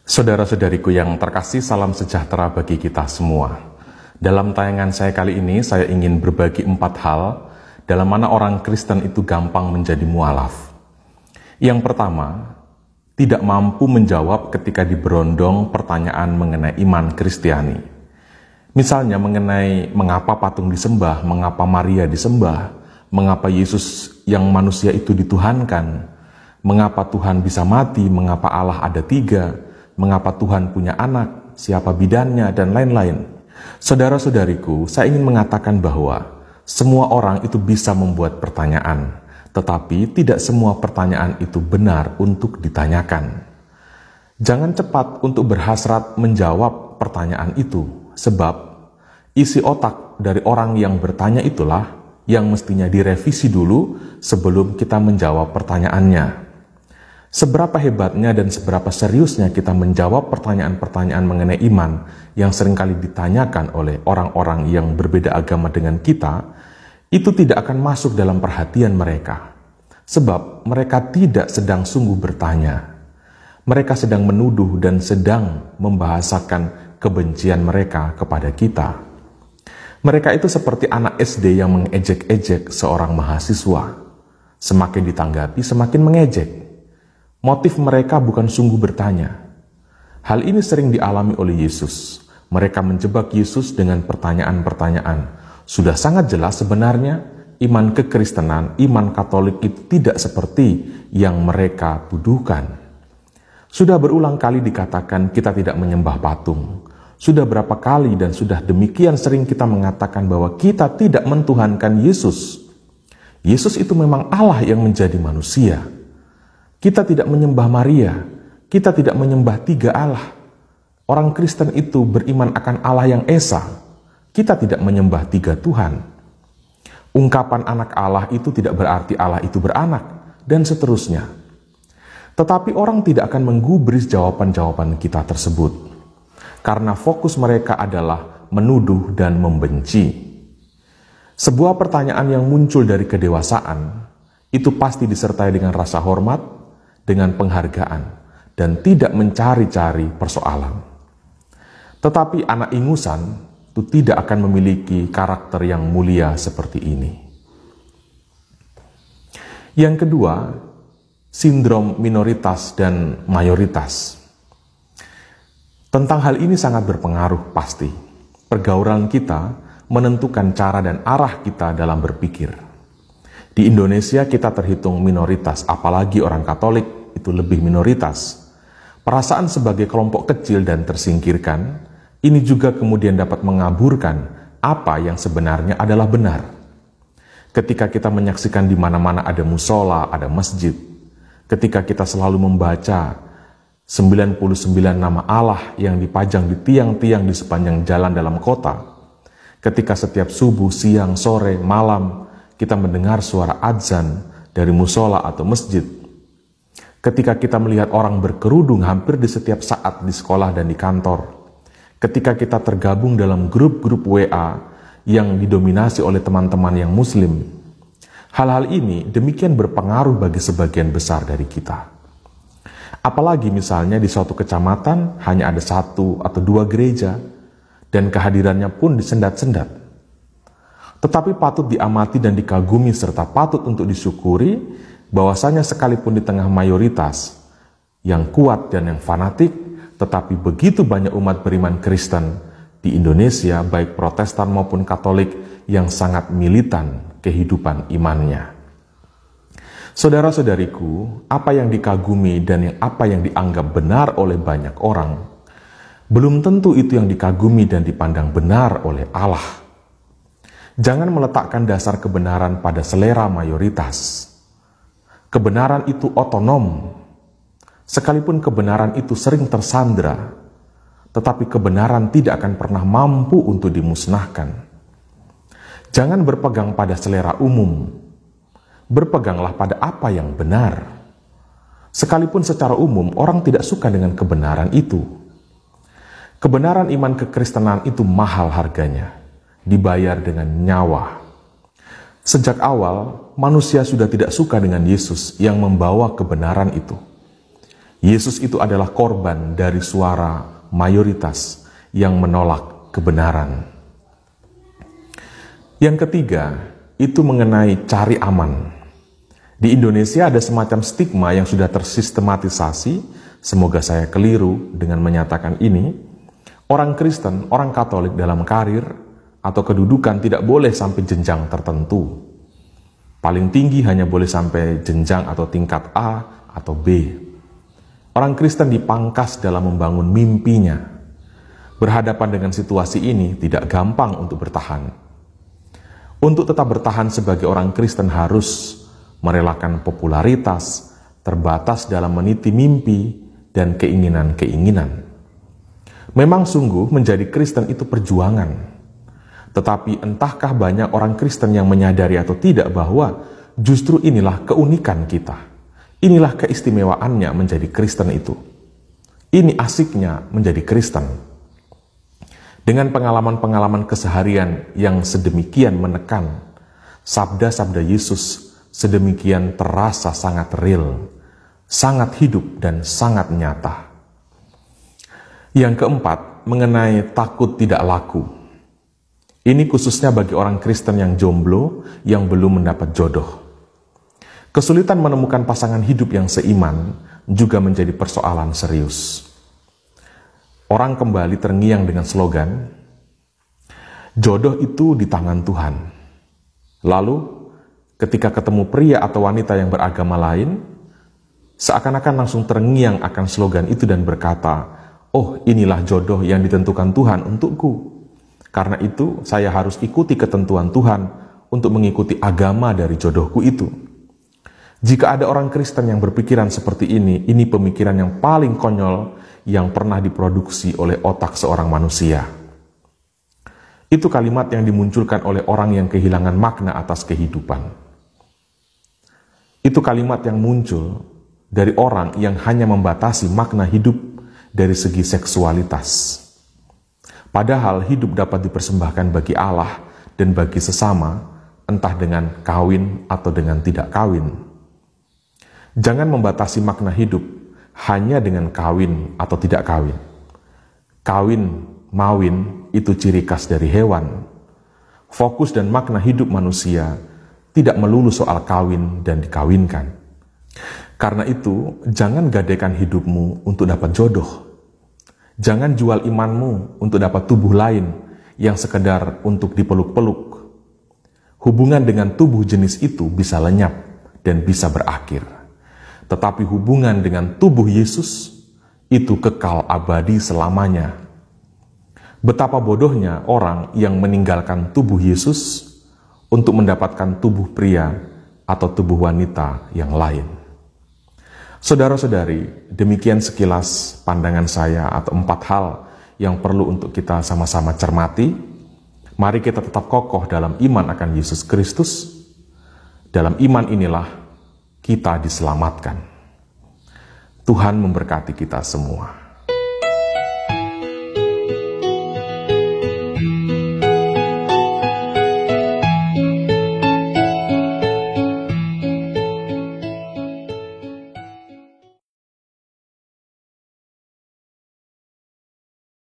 Saudara-saudariku yang terkasih, salam sejahtera bagi kita semua. Dalam tayangan saya kali ini, saya ingin berbagi 4 hal dalam mana orang Kristen itu gampang menjadi mualaf. Yang pertama, tidak mampu menjawab ketika diberondong pertanyaan mengenai iman Kristiani. Misalnya mengenai mengapa patung disembah, mengapa Maria disembah, mengapa Yesus yang manusia itu dituhankan, mengapa Tuhan bisa mati, mengapa Allah ada 3, mengapa Tuhan punya anak, siapa bidannya, dan lain-lain. Saudara-saudariku, saya ingin mengatakan bahwa semua orang itu bisa membuat pertanyaan, tetapi tidak semua pertanyaan itu benar untuk ditanyakan. Jangan cepat untuk berhasrat menjawab pertanyaan itu, sebab isi otak dari orang yang bertanya itulah yang mestinya direvisi dulu sebelum kita menjawab pertanyaannya. Seberapa hebatnya dan seberapa seriusnya kita menjawab pertanyaan-pertanyaan mengenai iman yang seringkali ditanyakan oleh orang-orang yang berbeda agama dengan kita, itu tidak akan masuk dalam perhatian mereka. Sebab mereka tidak sedang sungguh bertanya. Mereka sedang menuduh dan sedang membahasakan kebencian mereka kepada kita. Mereka itu seperti anak SD yang mengejek-ejek seorang mahasiswa. Semakin ditanggapi, semakin mengejek. Motif mereka bukan sungguh bertanya. Hal ini sering dialami oleh Yesus. Mereka menjebak Yesus dengan pertanyaan-pertanyaan. Sudah sangat jelas sebenarnya iman kekristenan, iman Katolik itu tidak seperti yang mereka tuduhkan. Sudah berulang kali dikatakan kita tidak menyembah patung. Sudah berapa kali dan sudah demikian sering kita mengatakan bahwa kita tidak mentuhankan Yesus. Yesus itu memang Allah yang menjadi manusia. Kita tidak menyembah Maria, kita tidak menyembah 3 Allah. Orang Kristen itu beriman akan Allah yang Esa. Kita tidak menyembah 3 Tuhan. Ungkapan anak Allah itu tidak berarti Allah itu beranak, dan seterusnya. Tetapi orang tidak akan menggubris jawaban-jawaban kita tersebut, karena fokus mereka adalah menuduh dan membenci. Sebuah pertanyaan yang muncul dari kedewasaan, itu pasti disertai dengan rasa hormat, dengan penghargaan, dan tidak mencari-cari persoalan. Tetapi anak ingusan itu tidak akan memiliki karakter yang mulia seperti ini. Yang kedua, sindrom minoritas dan mayoritas. Tentang hal ini sangat berpengaruh pasti. Pergaulan kita menentukan cara dan arah kita dalam berpikir. Di Indonesia kita terhitung minoritas, apalagi orang Katolik itu lebih minoritas. Perasaan sebagai kelompok kecil dan tersingkirkan, ini juga kemudian dapat mengaburkan apa yang sebenarnya adalah benar. Ketika kita menyaksikan di mana-mana ada musola, ada masjid, ketika kita selalu membaca 99 nama Allah yang dipajang di tiang-tiang di sepanjang jalan dalam kota, ketika setiap subuh, siang, sore, malam, kita mendengar suara adzan dari musola atau masjid. Ketika kita melihat orang berkerudung hampir di setiap saat di sekolah dan di kantor. Ketika kita tergabung dalam grup-grup WA yang didominasi oleh teman-teman yang muslim. Hal-hal ini demikian berpengaruh bagi sebagian besar dari kita. Apalagi misalnya di suatu kecamatan hanya ada 1 atau 2 gereja dan kehadirannya pun disendat-sendat. Tetapi patut diamati dan dikagumi serta patut untuk disyukuri bahwasanya sekalipun di tengah mayoritas yang kuat dan yang fanatik, tetapi begitu banyak umat beriman Kristen di Indonesia, baik Protestan maupun Katolik, yang sangat militan kehidupan imannya. Saudara-saudariku, apa yang dikagumi dan apa yang dianggap benar oleh banyak orang, belum tentu itu yang dikagumi dan dipandang benar oleh Allah. Jangan meletakkan dasar kebenaran pada selera mayoritas. Kebenaran itu otonom. Sekalipun kebenaran itu sering tersandra, tetapi kebenaran tidak akan pernah mampu untuk dimusnahkan. Jangan berpegang pada selera umum. Berpeganglah pada apa yang benar. Sekalipun secara umum orang tidak suka dengan kebenaran itu. Kebenaran iman kekristenan itu mahal harganya. Dibayar dengan nyawa. Sejak awal, manusia sudah tidak suka dengan Yesus yang membawa kebenaran itu. Yesus itu adalah korban dari suara mayoritas yang menolak kebenaran. Yang ketiga, itu mengenai cari aman. Di Indonesia ada semacam stigma yang sudah tersistematisasi, semoga saya keliru dengan menyatakan ini, orang Kristen, orang Katolik dalam karir atau kedudukan tidak boleh sampai jenjang tertentu. Paling tinggi hanya boleh sampai jenjang atau tingkat A atau B. Orang Kristen dipangkas dalam membangun mimpinya. Berhadapan dengan situasi ini tidak gampang untuk bertahan. Untuk tetap bertahan sebagai orang Kristen harus merelakan popularitas, terbatas dalam meniti mimpi dan keinginan-keinginan. Memang sungguh menjadi Kristen itu perjuangan. Tetapi entahkah banyak orang Kristen yang menyadari atau tidak bahwa justru inilah keunikan kita. Inilah keistimewaannya menjadi Kristen itu. Ini asiknya menjadi Kristen. Dengan pengalaman-pengalaman keseharian yang sedemikian menekan, sabda-sabda Yesus sedemikian terasa sangat real, sangat hidup dan sangat nyata. Yang keempat, mengenai takut tidak laku. Ini khususnya bagi orang Kristen yang jomblo, yang belum mendapat jodoh. Kesulitan menemukan pasangan hidup yang seiman juga menjadi persoalan serius. Orang kembali terngiang dengan slogan, jodoh itu di tangan Tuhan. Lalu, ketika ketemu pria atau wanita yang beragama lain, seakan-akan langsung terngiang akan slogan itu dan berkata, oh inilah jodoh yang ditentukan Tuhan untukku. Karena itu, saya harus ikuti ketentuan Tuhan untuk mengikuti agama dari jodohku itu. Jika ada orang Kristen yang berpikiran seperti ini pemikiran yang paling konyol yang pernah diproduksi oleh otak seorang manusia. Itu kalimat yang dimunculkan oleh orang yang kehilangan makna atas kehidupan. Itu kalimat yang muncul dari orang yang hanya membatasi makna hidup dari segi seksualitas. Padahal hidup dapat dipersembahkan bagi Allah dan bagi sesama, entah dengan kawin atau dengan tidak kawin. Jangan membatasi makna hidup hanya dengan kawin atau tidak kawin. Kawin, mawin itu ciri khas dari hewan. Fokus dan makna hidup manusia tidak melulu soal kawin dan dikawinkan. Karena itu, jangan gadaikan hidupmu untuk dapat jodoh. Jangan jual imanmu untuk dapat tubuh lain yang sekedar untuk dipeluk-peluk. Hubungan dengan tubuh jenis itu bisa lenyap dan bisa berakhir. Tetapi hubungan dengan tubuh Yesus itu kekal abadi selamanya. Betapa bodohnya orang yang meninggalkan tubuh Yesus untuk mendapatkan tubuh pria atau tubuh wanita yang lain. Saudara-saudari, demikian sekilas pandangan saya atau 4 hal yang perlu untuk kita sama-sama cermati. Mari kita tetap kokoh dalam iman akan Yesus Kristus. Dalam iman inilah kita diselamatkan. Tuhan memberkati kita semua.